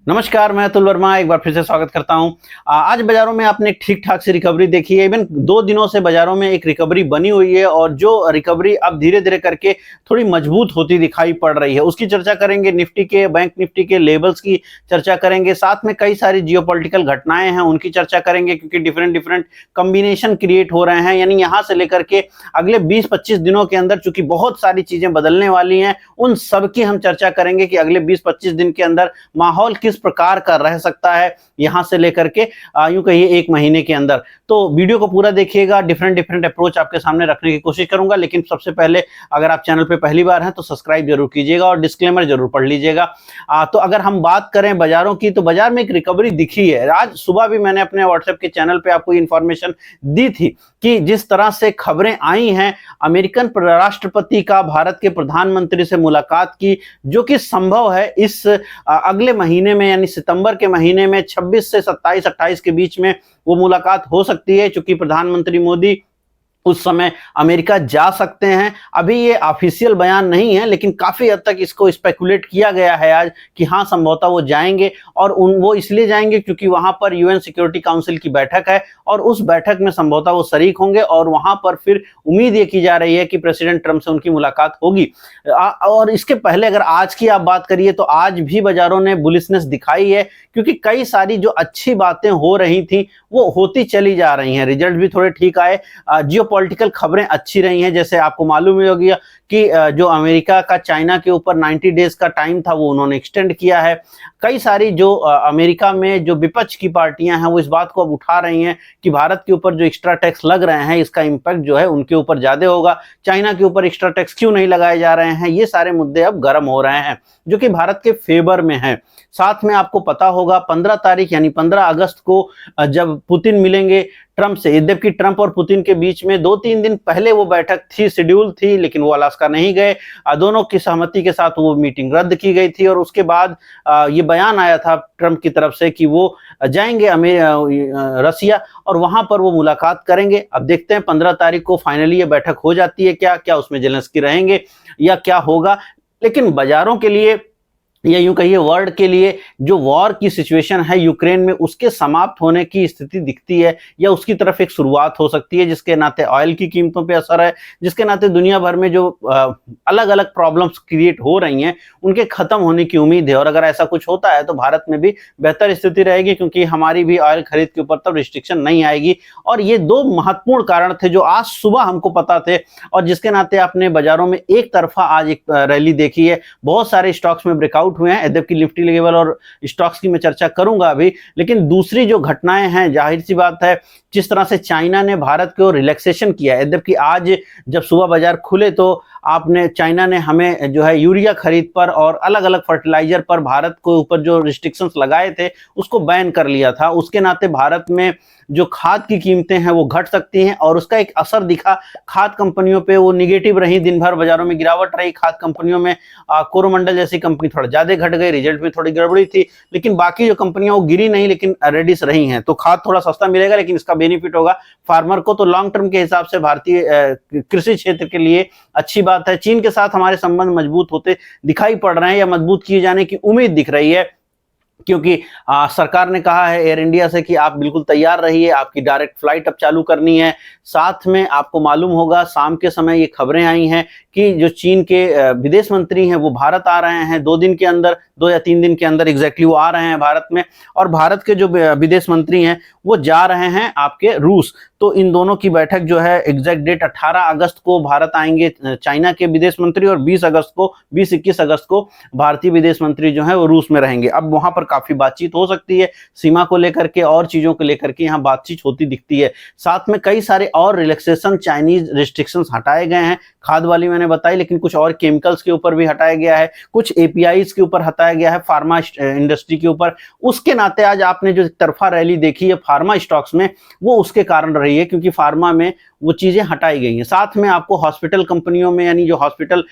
नमस्कार, मैं अतुल वर्मा एक बार फिर से स्वागत करता हूं। आज बाजारों में आपने ठीक ठाक सी रिकवरी देखी है। इवन 2 दिनों से बाजारों में एक रिकवरी बनी हुई है और जो रिकवरी अब धीरे-धीरे करके थोड़ी मजबूत होती दिखाई पड़ रही है। उसकी चर्चा करेंगे, निफ्टी के, बैंक निफ्टी के लेवल्स की चर्चा करेंगे, साथ में कई सारी जियोपॉलिटिकल घटनाएं हैं उनकी चर्चा करेंगे क्योंकि डिफरेंट कॉम्बिनेशन क्रिएट हो रहे हैं। यानी यहाँ से लेकर के अगले 20-25 दिनों के अंदर चूंकि बहुत सारी चीजें बदलने वाली हैं, उन सब की हम चर्चा करेंगे कि अगले 20-25 दिन के अंदर माहौल किस प्रकार का रह सकता है यहां से लेकर के यूं कहिए 1 महीने के अंदर। तो वीडियो को पूरा देखिएगा, डिफरेंट अप्रोच आपके सामने रखने की कोशिश करूंगा। लेकिन सबसे पहले अगर आप चैनल पे पहली बार हैं तो सब्सक्राइब जरूर कीजिएगा और डिस्क्लेमर जरूर पढ़ लीजिएगा। तो अगर हम बात करें बाजारों की, तो बाजार में एक रिकवरी दिखी है। आज सुबह भी मैंने अपने व्हाट्सएप के चैनल पे आपको इंफॉर्मेशन दी थी कि जिस तरह से खबरें आई हैं, अमेरिकन राष्ट्रपति का भारत के प्रधानमंत्री से मुलाकात की, जो कि संभव है इस अगले महीने में यानी सितंबर के महीने में 26 से 27-28 के बीच में वो मुलाकात हो सकती है, क्योंकि प्रधानमंत्री मोदी उस समय अमेरिका जा सकते हैं। अभी ये ऑफिशियल बयान नहीं है, लेकिन काफी हद तक इसको स्पेकुलेट किया गया है आज कि हाँ संभवतः वो जाएंगे। और वो इसलिए जाएंगे क्योंकि वहां पर यूएन सिक्योरिटी काउंसिल की बैठक है और उस बैठक में संभवतः वो शरीक होंगे और वहां पर फिर उम्मीद ये की जा रही है कि प्रेसिडेंट ट्रंप से उनकी मुलाकात होगी। और इसके पहले अगर आज की आप बात करिए तो आज भी बाजारों ने बुलिशनेस दिखाई है, क्योंकि कई सारी जो अच्छी बातें हो रही थी वो होती चली जा रही हैं। रिजल्ट भी थोड़े ठीक आए, जियोपॉलिटिकल खबरें अच्छी रही हैं। जैसे आपको मालूम ही होगी कि जो अमेरिका का चाइना के ऊपर 90 डेज का टाइम था वो उन्होंने एक्सटेंड किया है। कई सारी जो अमेरिका में जो विपक्ष की पार्टियां हैं वो इस बात को अब उठा रही हैं कि भारत के ऊपर जो एक्स्ट्रा टैक्स लग रहे हैं इसका इम्पैक्ट जो है उनके ऊपर ज्यादा होगा। चाइना के ऊपर एक्स्ट्रा टैक्स क्यों नहीं लगाए जा रहे हैं, ये सारे मुद्दे अब गर्म हो रहे हैं, जो कि भारत के फेवर में है। साथ में आपको पता होगा 15 तारीख यानी 15 अगस्त को जब पुतिन मिलेंगे ट्रंप से, यद्यपि ट्रंप और पुतिन के बीच में 2-3 दिन पहले वो बैठक थी, शेड्यूल थी, लेकिन वो अलास्का नहीं गए। दोनों की सहमति के साथ वो मीटिंग रद्द की गई थी और उसके बाद ये बयान आया था ट्रंप की तरफ से कि वो जाएंगे रसिया और वहां पर वो मुलाकात करेंगे। अब देखते हैं 15 तारीख को फाइनली ये बैठक हो जाती है क्या उसमें जेलेंस्की रहेंगे या क्या होगा। लेकिन बाजारों के लिए या यूं कहिए वर्ल्ड के लिए जो वॉर की सिचुएशन है यूक्रेन में, उसके समाप्त होने की स्थिति दिखती है या उसकी तरफ एक शुरुआत हो सकती है, जिसके नाते ऑयल की कीमतों पे असर है, जिसके नाते दुनिया भर में जो अलग अलग प्रॉब्लम्स क्रिएट हो रही हैं उनके खत्म होने की उम्मीद है। और अगर ऐसा कुछ होता है तो भारत में भी बेहतर स्थिति रहेगी, क्योंकि हमारी भी ऑयल खरीद के ऊपर तब रिस्ट्रिक्शन नहीं आएगी। और ये 2 महत्वपूर्ण कारण थे जो आज सुबह हमको पता थे और जिसके नाते आपने बाजारों में एक तरफा आज एक रैली देखी है। बहुत सारे स्टॉक्स में ब्रेकआउट हुए हैं, यद्यपि निफ्टी लेवल और स्टॉक्स की मैं चर्चा करूंगा अभी। लेकिन दूसरी जो घटनाएं हैं, जाहिर सी बात है जिस तरह से चाइना ने भारत को रिलैक्सेशन किया, यद्यपि आज जब सुबह बाजार खुले तो आपने चाइना ने हमें जो है यूरिया खरीद पर और अलग अलग फर्टिलाइजर पर भारत को ऊपर जो रिस्ट्रिक्शंस लगाए थे उसको बैन कर लिया था। उसके नाते भारत में जो खाद की कीमतें हैं वो घट सकती हैं और उसका एक असर दिखा खाद कंपनियों पे। वो निगेटिव रही, दिन भर बाजारों में गिरावट रही खाद कंपनियों में। कोरोमंडल जैसी कंपनी थोड़ा ज्यादा घट गई, रिजल्ट में थोड़ी गड़बड़ी थी, लेकिन बाकी जो कंपनियां वो गिरी नहीं लेकिन रेडिश रही हैं। तो खाद थोड़ा सस्ता मिलेगा, लेकिन इसका बेनिफिट होगा फार्मर को। तो लॉन्ग टर्म के हिसाब से भारतीय कृषि क्षेत्र के लिए अच्छी बात है। चीन के साथ हमारे संबंध मजबूत होते दिखाई पड़ रहे हैं या मजबूत किए जाने की उम्मीद दिख रही है, क्योंकि सरकार ने कहा है एयर इंडिया से कि आप बिल्कुल तैयार रहिए, आपकी डायरेक्ट फ्लाइट अब चालू करनी है। साथ में आपको मालूम होगा शाम के समय ये खबरें आई हैं कि जो चीन के विदेश मंत्री हैं वो भारत आ रहे हैं 2 दिन के अंदर, 2 या 3 दिन के अंदर एग्जैक्टली वो आ रहे हैं भारत में। और भारत के जो विदेश मंत्री हैं वो जा रहे हैं आपके रूस। तो इन दोनों की बैठक जो है एग्जैक्ट डेट 18 अगस्त को भारत आएंगे चाइना के विदेश मंत्री और 20-21 अगस्त को भारतीय विदेश मंत्री जो है वो रूस में रहेंगे। अब वहां पर काफी बातचीत हो सकती है सीमा को लेकर के और चीजों को लेकर के, यहाँ बातचीत होती दिखती है। साथ में कई सारे और रिलैक्सेशन, चाइनीज रिस्ट्रिक्शंस हटाए गए हैं। खाद वाली मैंने बताई, लेकिन कुछ और केमिकल्स के ऊपर भी हटाया गया है, कुछ एपीआईज के ऊपर हटाया गया है, फार्मा इंडस्ट्री के ऊपर। उसके नाते आज आपने जो तरफा रैली देखी है फार्मा स्टॉक्स में वो उसके कारण रही है, क्योंकि फार्मा में वो चीज़ें हटाई गई हैं। साथ में आपको हॉस्पिटल कंपनियों में, यानी जो हॉस्पिटल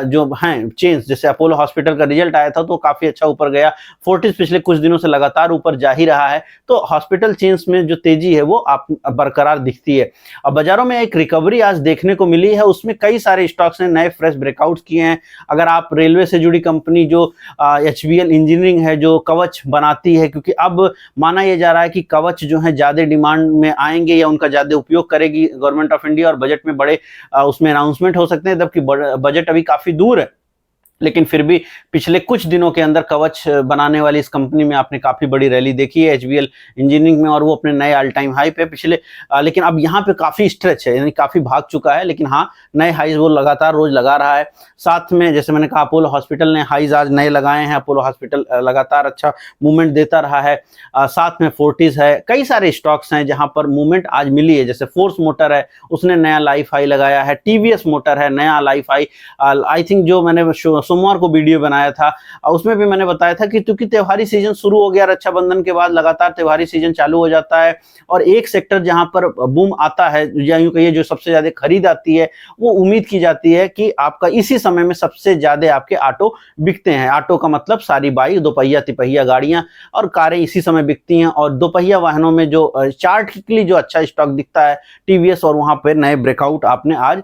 जो हैं चेन्स, जैसे अपोलो हॉस्पिटल का रिजल्ट आया था तो काफ़ी अच्छा ऊपर गया। फोर्टिस पिछले कुछ दिनों से लगातार ऊपर जा ही रहा है। तो हॉस्पिटल चेन्स में जो तेजी है वो आप बरकरार दिखती है। अब बाजारों में एक रिकवरी आज देखने को मिली है, उसमें कई सारे स्टॉक्स ने नए फ्रेश ब्रेकआउट्स किए हैं। अगर आप रेलवे से जुड़ी कंपनी जो HBL इंजीनियरिंग है, जो कवच बनाती है, क्योंकि अब माना यह जा रहा है कि कवच जो है ज़्यादा डिमांड में आएंगे या उनका ज़्यादा उपयोग करेगी गवर्नमेंट ऑफ इंडिया, और बजट में बड़े उसमें अनाउंसमेंट हो सकते हैं, जबकि बजट अभी काफ़ी दूर है। लेकिन फिर भी पिछले कुछ दिनों के अंदर कवच बनाने वाली इस कंपनी में आपने काफ़ी बड़ी रैली देखी है HBL इंजीनियरिंग में, और वो अपने नए ऑल टाइम हाई पे पिछले लेकिन अब यहाँ पे काफ़ी स्ट्रेच है, यानी काफ़ी भाग चुका है, लेकिन हाँ नए हाईज वो लगातार रोज लगा रहा है। साथ में जैसे मैंने कहा अपोलो हॉस्पिटल ने हाईज आज नए लगाए हैं, अपोलो हॉस्पिटल लगातार अच्छा मूवमेंट देता रहा है। साथ में फोर्टिस है, कई सारे स्टॉक्स हैं जहाँ पर मूवमेंट आज मिली है। जैसे फोर्स मोटर है, उसने नया लाइफ हाई लगाया है। TVS मोटर है, नया लाइफ हाई। आई थिंक जो मैंने सोमवार को वीडियो बनाया था उसमें भी मैंने बताया था कि क्योंकि त्योहारी सीजन शुरू हो गया, रक्षाबंधन के बाद लगातार त्योहारी सीजन चालू हो जाता है, और एक सेक्टर जहां पर बूम आता है या यूं कहिए जो सबसे ज्यादा खरीद आती है, वो उम्मीद की जाती है कि आपका इसी समय में सबसे ज्यादा आपके ऑटो बिकते हैं। ऑटो का मतलब सारी बाइक, दोपहिया तिपहिया गाड़ियां और कारें इसी समय बिकती हैं, और दोपहिया वाहनों में जो चार्टिकली जो अच्छा स्टॉक दिखता है TVS, और वहां पर नए ब्रेकआउट आपने आज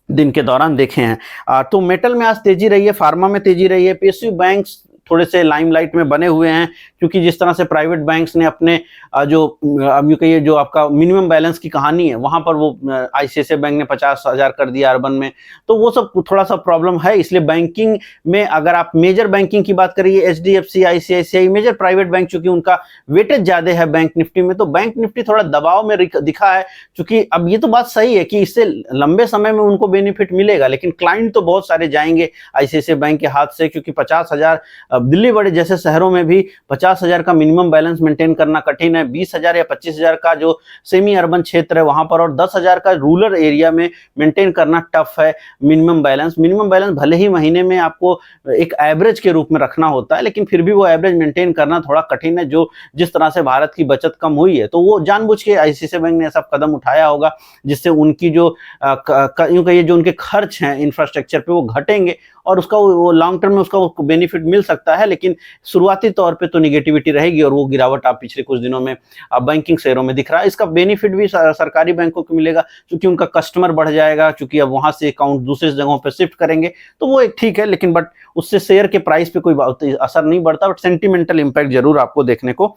दिन के दौरान देखे हैं। तो मेटल में आज तेजी रही है, फार्मा में तेजी रही है। PSU बैंक्स थोड़े से लाइमलाइट में बने हुए हैं, क्योंकि जिस तरह से प्राइवेट बैंक्स ने अपने जो अब यूं कहिए जो आपका मिनिमम बैलेंस की कहानी है, वहां पर वो ICICI बैंक ने 50,000 कर दिया अर्बन में, तो वो सब थोड़ा सा प्रॉब्लम है। इसलिए बैंकिंग में अगर आप मेजर बैंकिंग की बात करिए, HDFC ICICI major private bank, चूंकि उनका वेटेज ज्यादा है बैंक निफ्टी में, तो बैंक निफ्टी थोड़ा दबाव में दिखा है। क्योंकि अब ये तो बात सही है कि इससे लंबे समय में उनको बेनिफिट मिलेगा, लेकिन क्लाइंट तो बहुत सारे जाएंगे ICICI बैंक के हाथ से, क्योंकि 50,000 दिल्ली बड़े जैसे शहरों में भी 50,000 का मिनिमम बैलेंस मेंटेन करना कठिन है। 20,000 या 25,000 का जो सेमी अर्बन क्षेत्र है वहां पर, और 10,000 का रूरल एरिया में मेंटेन करना टफ है मिनिमम बैलेंस। मिनिमम बैलेंस भले ही महीने में आपको एक एवरेज के रूप में रखना होता है, लेकिन फिर भी वो एवरेज मेंटेन करना थोड़ा कठिन है। जो जिस तरह से भारत की बचत कम हुई है, तो वो जानबूझ के ICICI बैंक ने ऐसा कदम उठाया होगा, जिससे उनकी जो यूं कहिए जो उनके खर्च हैं इंफ्रास्ट्रक्चर पे वो घटेंगे, और उसका वो लॉन्ग टर्म में उसका बेनिफिट मिल सकता है। लेकिन शुरुआती तौर पे तो निगेटिविटी रहेगी, और वो गिरावट आप पिछले कुछ दिनों में बैंकिंग शेयरों में दिख रहा है। इसका बेनिफिट भी सरकारी बैंकों को मिलेगा, क्योंकि उनका कस्टमर बढ़ जाएगा, क्योंकि अब वहां से अकाउंट दूसरे जगहों पे शिफ्ट करेंगे, तो वो एक ठीक है। लेकिन बट उससे शेयर के प्राइस पे कोई असर नहीं पड़ता, बट सेंटिमेंटल इंपैक्ट जरूर आपको देखने को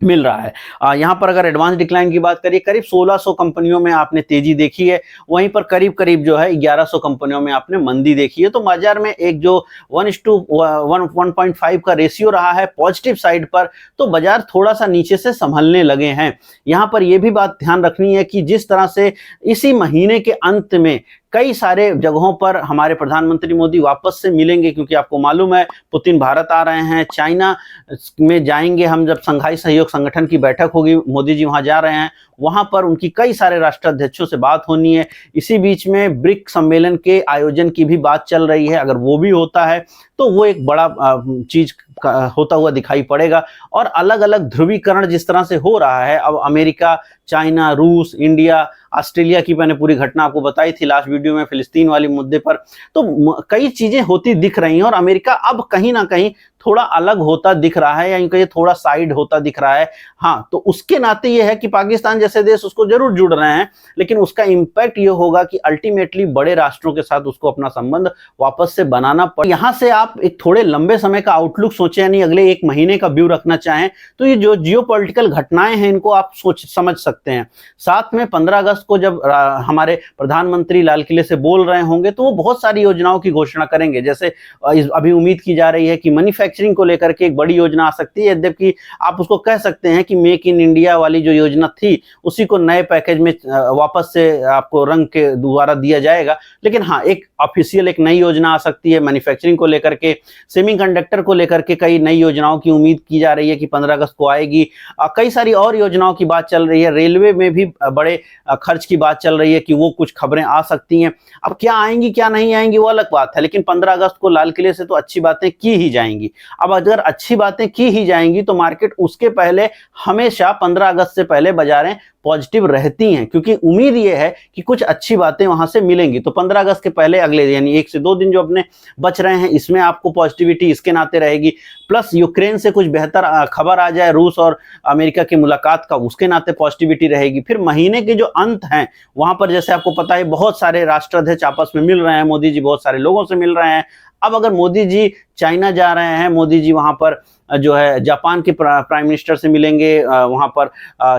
मिल रहा है। यहाँ पर अगर एडवांस डिक्लाइन की बात करिए, करीब 1600 कंपनियों में आपने तेजी देखी है, वहीं पर करीब करीब जो है 1100 कंपनियों में आपने मंदी देखी है। तो बाजार में एक जो 1:1.5 का रेशियो रहा है पॉजिटिव साइड पर, तो बाजार थोड़ा सा नीचे से संभलने लगे हैं। यहाँ पर यह भी बात ध्यान रखनी है कि जिस तरह से इसी महीने के अंत में कई सारे जगहों पर हमारे प्रधानमंत्री मोदी वापस से मिलेंगे, क्योंकि आपको मालूम है पुतिन भारत आ रहे हैं, चाइना में जाएंगे हम, जब संघाई सहयोग संगठन की बैठक होगी मोदी जी वहां जा रहे हैं, वहां पर उनकी कई सारे राष्ट्राध्यक्षों से बात होनी है। इसी बीच में ब्रिक्स सम्मेलन के आयोजन की भी बात चल रही है। अगर वो भी होता है तो वो एक बड़ा चीज होता हुआ दिखाई पड़ेगा। और अलग अलग ध्रुवीकरण जिस तरह से हो रहा है, अब अमेरिका, चाइना, रूस, इंडिया, ऑस्ट्रेलिया की मैंने पूरी घटना आपको बताई थी लास्ट वीडियो में फिलिस्तीन वाली मुद्दे पर, तो कई चीजें होती दिख रही हैं, और अमेरिका अब कहीं ना कहीं थोड़ा अलग होता दिख रहा है, या यूं कहिए थोड़ा साइड होता दिख रहा है। हाँ, तो उसके नाते ये है कि पाकिस्तान जैसे देश उसको जरूर जुड़ रहे हैं, लेकिन उसका इंपैक्ट ये होगा कि अल्टीमेटली बड़े राष्ट्रों के साथ उसको अपना संबंध वापस से बनाना पड़े। यहां से आप एक थोड़े लंबे समय का आउटलुक सोचे, यानी अगले 1 महीने का व्यू रखना चाहें, तो ये जो जियोपॉलिटिकल घटनाएं हैं इनको आप समझ सकते हैं। साथ में 15 अगस्त को जब हमारे प्रधानमंत्री लाल किले से बोल रहे होंगे, तो वो बहुत सारी योजनाओं की घोषणा करेंगे। जैसे अभी उम्मीद की जा रही है कि मैन्युफैक्चरिंग को लेकर के एक बड़ी योजना आ सकती है, यद्यपि आप उसको कह सकते हैं कि मेक इन इंडिया वाली जो योजना थी उसी को नए पैकेज में वापस से आपको रंग के द्वारा दिया जाएगा। लेकिन हाँ, एक ऑफिशियल एक नई योजना आ सकती है मैन्युफैक्चरिंग को लेकर के, सेमीकंडक्टर को लेकर के कई नई योजनाओं की उम्मीद की जा रही है कि 15 अगस्त को आएगी। कई सारी और योजनाओं की बात चल रही है, रेलवे में भी बड़े खर्च की बात चल रही है कि वो कुछ खबरें आ सकती हैं। अब क्या आएंगी क्या नहीं आएंगी वो अलग बात है, लेकिन 15 अगस्त को लाल किले से तो अच्छी बातें की ही जाएंगी। अब अगर अच्छी बातें की ही जाएंगी तो मार्केट उसके पहले हमेशा 15 अगस्त से पहले बाजारें पॉजिटिव रहती हैं, क्योंकि उम्मीद ये है कि कुछ अच्छी बातें वहां से मिलेंगी। तो 15 अगस्त के पहले अगले यानी 1 से 2 दिन जो अपने बच रहे हैं, इसमें आपको पॉजिटिविटी इसके नाते रहेगी। प्लस यूक्रेन से कुछ बेहतर खबर आ जाए रूस और अमेरिका की मुलाकात का, उसके नाते पॉजिटिविटी रहेगी। फिर महीने के जो अंत हैं वहां पर जैसे आपको पता है बहुत सारे राष्ट्राध्यक्ष आपस में मिल रहे हैं, मोदी जी बहुत सारे लोगों से मिल रहे हैं। अब अगर मोदी जी चाइना जा रहे हैं, मोदी जी वहां पर जो है जापान के प्राइम मिनिस्टर से मिलेंगे, वहां पर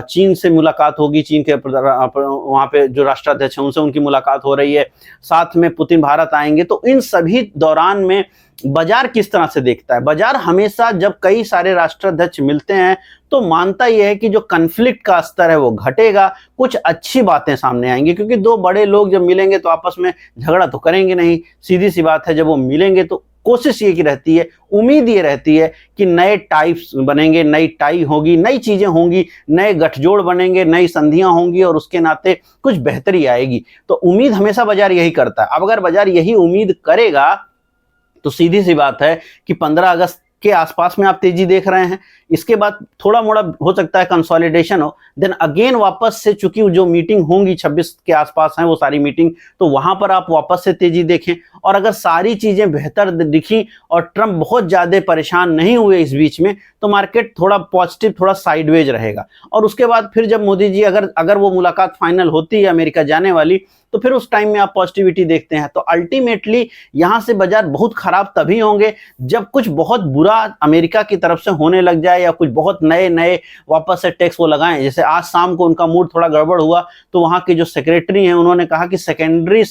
चीन से मुलाकात होगी, चीन के वहां पे जो राष्ट्राध्यक्ष हैं उनसे उनकी मुलाकात हो रही है, साथ में पुतिन भारत आएंगे। तो इन सभी दौरान में बाजार किस तरह से देखता है? बाजार हमेशा जब कई सारे राष्ट्राध्यक्ष मिलते हैं तो मानता यह है कि जो कन्फ्लिक्ट का स्तर है वो घटेगा, कुछ अच्छी बातें सामने आएंगी, क्योंकि दो बड़े लोग जब मिलेंगे तो आपस में झगड़ा तो करेंगे नहीं, सीधी सी बात है। जब वो मिलेंगे तो कोशिश ये की रहती है, उम्मीद ये रहती है कि नए टाइप्स बनेंगे, नई टाई होगी, नई चीजें होंगी, नए गठजोड़ बनेंगे, नई संधियां होंगी और उसके नाते कुछ बेहतरी आएगी। तो उम्मीद हमेशा बाजार यही करता है। अब अगर बाजार यही उम्मीद करेगा तो सीधी सी बात है कि 15 अगस्त के आसपास में आप तेजी देख रहे हैं। इसके बाद थोड़ा मोड़ा हो सकता है कंसोलिडेशन हो, देन अगेन वापस से, चूंकि जो मीटिंग होंगी 26 के आसपास हैं वो सारी मीटिंग, तो वहां पर आप वापस से तेजी देखें। और अगर सारी चीजें बेहतर दिखी और ट्रंप बहुत ज्यादा परेशान नहीं हुए इस बीच में, तो मार्केट थोड़ा पॉजिटिव, थोड़ा साइडवेज रहेगा। और उसके बाद फिर जब मोदी जी अगर वो मुलाकात फाइनल होती है अमेरिका जाने वाली, तो फिर उस टाइम में आप पॉजिटिविटी देखते हैं। तो अल्टीमेटली यहां से बाजार बहुत खराब तभी होंगे जब कुछ बहुत बुरा अमेरिका की तरफ से होने लग जाए या कुछ बहुत नए नए वापस से टैक्स वो लगाएं। जैसे आज शाम को उनका मूड थोड़ा गड़बड़ हुआ तो वहां के जो सेक्रेटरी हैं उन्होंने कहा कि सेकेंडरी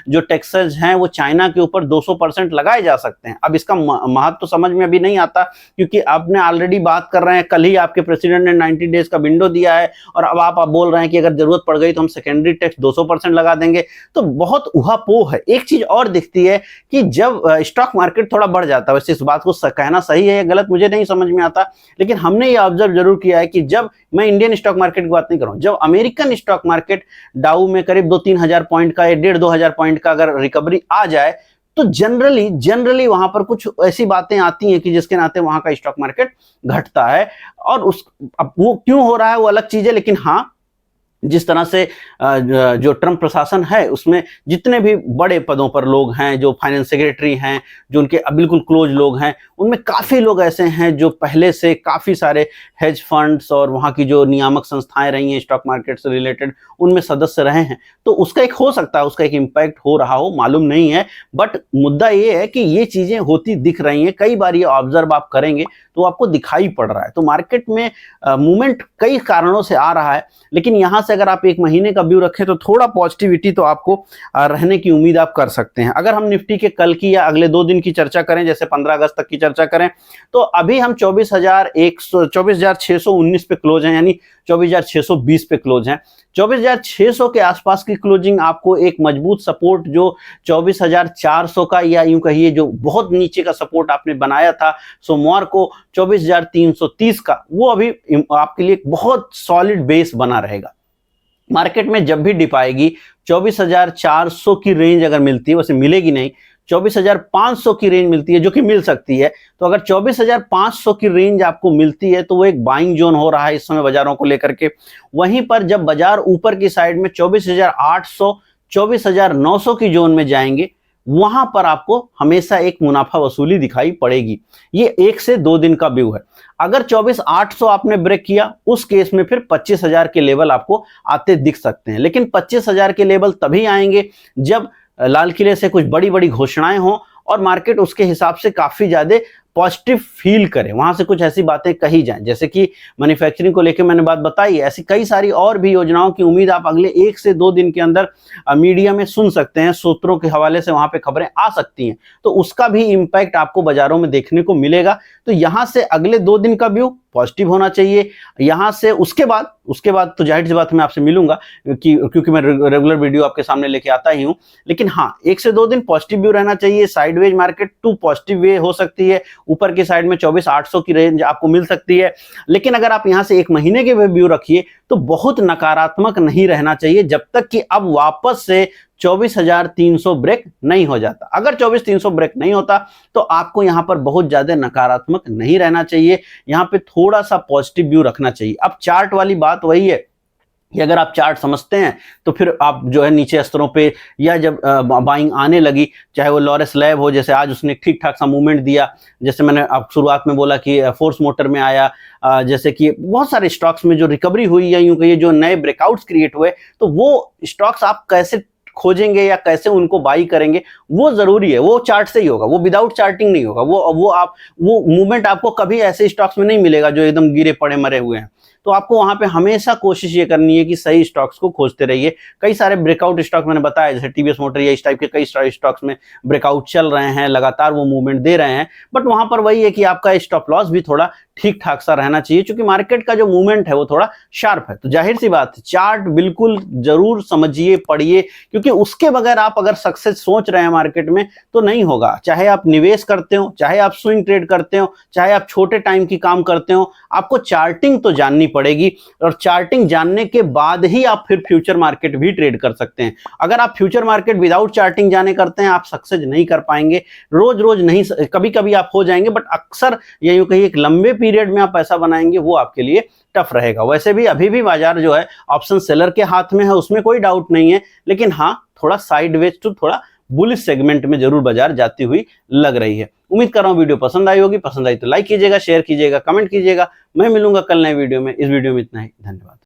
जो टैक्सेस हैं वो चाइना के ऊपर 200% लगाए जा सकते हैं। अब इसका महत्व तो समझ में अभी नहीं आता, क्योंकि आपने ऑलरेडी बात कर रहे हैं, कल ही आपके प्रेसिडेंट ने 90 डेज का विंडो दिया है और अब आप बोल रहे हैं कि अगर जरूरत पड़ गई तो हम सेकेंडरी टैक्स 200% लगा देंगे। तो बहुत उहापोह है। एक चीज और दिखती है कि जब स्टॉक मार्केट थोड़ा बढ़ जाता है, वैसे इस बात को कहना सही है या गलत मुझे नहीं समझ में आता, लेकिन हमने ये ऑब्जर्व जरूर किया है कि जब मैं इंडियन स्टॉक मार्केट की बात नहीं कर रहा हूं, जब अमेरिकन स्टॉक मार्केट डाउ में करीब 2-3 हजार पॉइंट का या 1.5-2 हजार पॉइंट का अगर रिकवरी आ जाए तो जनरली वहां पर कुछ ऐसी बातें आती हैं कि जिसके नाते वहां का स्टॉक मार्केट घटता है। और अब वो क्यों हो रहा है वो अलग चीज है, लेकिन हाँ, जिस तरह से जो ट्रंप प्रशासन है उसमें जितने भी बड़े पदों पर लोग हैं, जो फाइनेंस सेक्रेटरी हैं, जो उनके बिल्कुल क्लोज लोग हैं, उनमें काफ़ी लोग ऐसे हैं जो पहले से काफ़ी सारे हेज फंड्स और वहाँ की जो नियामक संस्थाएं रही हैं स्टॉक मार्केट से रिलेटेड, उनमें सदस्य रहे हैं। तो उसका एक हो सकता है, उसका एक इम्पैक्ट हो रहा हो, मालूम नहीं है। बट मुद्दा ये है कि ये चीज़ें होती दिख रही हैं, कई बार ये ऑब्जर्व आप करेंगे तो आपको दिखाई पड़ रहा है। तो मार्केट में मूवमेंट कई कारणों से आ रहा है, लेकिन यहाँ से अगर आप एक महीने का व्यू रखें तो थोड़ा पॉजिटिविटी तो आपको रहने की उम्मीद आप कर सकते हैं। अगर हम निफ्टी के कल की या अगले 2 दिन की चर्चा करें, जैसे 15 अगस्त तक की चर्चा करें, तो अभी हम 24,619 पे क्लोज हैं, यानी 24,620 पे क्लोज हैं। 24,600 के आसपास की क्लोजिंग आपको एक मजबूत सपोर्ट जो 24,400 का, या यूं कहिए जो बहुत नीचे का सपोर्ट आपने बनाया था सोमवार को 24,330 का, वो अभी आपके लिए बहुत सॉलिड बेस बना रहेगा। मार्केट में जब भी डिप आएगी 24,400 की रेंज अगर मिलती है, वैसे मिलेगी नहीं, 24,500 की रेंज मिलती है जो कि मिल सकती है। तो अगर 24,500 की रेंज आपको मिलती है तो वो एक बाइंग जोन हो रहा है इस समय बाजारों को लेकर के। वहीं पर जब बाजार ऊपर की साइड में 24,800 24,900 की जोन में जाएंगे, वहां पर आपको हमेशा एक मुनाफा वसूली दिखाई पड़ेगी। ये 1 से 2 दिन का व्यू है। अगर 24,800 आपने ब्रेक किया, उस केस में फिर 25,000 के लेवल आपको आते दिख सकते हैं। लेकिन 25,000 के लेवल तभी आएंगे जब लाल किले से कुछ बड़ी बड़ी घोषणाएं हों और मार्केट उसके हिसाब से काफी ज्यादा पॉजिटिव फील करे, वहां से कुछ ऐसी बातें कही जाएं, जैसे कि मैन्युफैक्चरिंग को लेकर मैंने बात बताई है। ऐसी कई सारी और भी योजनाओं की उम्मीद आप अगले 1 से 2 दिन के अंदर मीडिया में सुन सकते हैं, सूत्रों के हवाले से वहां पे खबरें आ सकती हैं, तो उसका भी इम्पैक्ट आपको बाजारों में देखने को मिलेगा। तो यहां से अगले 2 दिन का व्यू पॉजिटिव होना चाहिए। यहां से उसके बाद तो जाहिर सी बात मैं आपसे मिलूंगा क्योंकि मैं रेगुलर वीडियो आपके सामने लेके आता ही हूं। लेकिन हाँ, 1 से 2 दिन पॉजिटिव व्यू रहना चाहिए। Sideways market to positive way हो सकती है, ऊपर की साइड में 24,800 की रेंज आपको मिल सकती है। लेकिन अगर आप यहां से 1 महीने के व्यू रखिए तो बहुत नकारात्मक नहीं रहना चाहिए जब तक कि अब वापस से 24,300 ब्रेक नहीं हो जाता। अगर 24,300 ब्रेक नहीं होता तो आपको यहां पर बहुत ज्यादा नकारात्मक नहीं रहना चाहिए, यहां पे थोड़ा सा पॉजिटिव व्यू रखना चाहिए। अब चार्ट वाली बात वही है कि अगर आप चार्ट समझते हैं तो फिर आप जो है नीचे स्तरों पे या जब बाइंग आने लगी, चाहे वो लॉरेस लैब हो, जैसे आज उसने ठीक ठाक सा मूवमेंट दिया, जैसे मैंने आप शुरुआत में बोला कि फोर्स मोटर में आया, जैसे कि बहुत सारे स्टॉक्स में जो रिकवरी हुई या यूं कहिए जो नए ब्रेकआउट्स क्रिएट हुए, तो वो स्टॉक्स आप कैसे खोजेंगे या कैसे उनको बाई करेंगे वो जरूरी है। वो चार्ट से ही होगा, वो विदाउट चार्टिंग नहीं होगा। वो मूवमेंट आपको कभी ऐसे स्टॉक्स में नहीं मिलेगा जो एकदम गिरे पड़े मरे हुए हैं। तो आपको वहां पे हमेशा कोशिश ये करनी है कि सही स्टॉक्स को खोजते रहिए। कई सारे ब्रेकआउट स्टॉक मैंने बताया, जैसे टीवीएस मोटर या इस टाइप के कई स्टॉक्स में ब्रेकआउट चल रहे हैं, लगातार वो मूवमेंट दे रहे हैं, बट वहां पर वही है कि आपका स्टॉप लॉस भी थोड़ा ठीक ठाक सा रहना चाहिए, क्योंकि मार्केट का जो मूवमेंट है वो थोड़ा शार्प है। तो जाहिर सी बात, चार्ट बिल्कुल जरूर समझिए, पढ़िए, क्योंकि उसके बगैर आप अगर सक्सेस सोच रहे हैं मार्केट में तो नहीं होगा। चाहे आप निवेश करते हो, चाहे आप स्विंग ट्रेड करते हो, चाहे आप छोटे टाइम की काम करते हो, आपको चार्टिंग तो जाननी पड़ेगी। और चार्टिंग जानने के बाद ही आप फिर फ्यूचर मार्केट भी ट्रेड कर सकते हैं। अगर आप फ्यूचर मार्केट विदाउट चार्टिंग जाने करते हैं, आप सक्सेस नहीं कर पाएंगे। रोज रोज नहीं, कभी कभी आप हो जाएंगे, बट अक्सर या यूं कहिए एक लंबे पीरियड में आप पैसा बनाएंगे वो आपके लिए टफ रहेगा। वैसे भी अभी भी बाजार जो है ऑप्शन सेलर के हाथ में है, उसमें कोई डाउट नहीं है, लेकिन हाँ, थोड़ा साइडवेज टू थोड़ा बुलिश सेगमेंट में जरूर बाजार जाती हुई लग रही है। उम्मीद कर रहा हूं वीडियो पसंद आई होगी। पसंद आई तो लाइक कीजिएगा, शेयर कीजिएगा, कमेंट कीजिएगा। मैं मिलूंगा कल नए वीडियो में। इस वीडियो में इतना ही, धन्यवाद।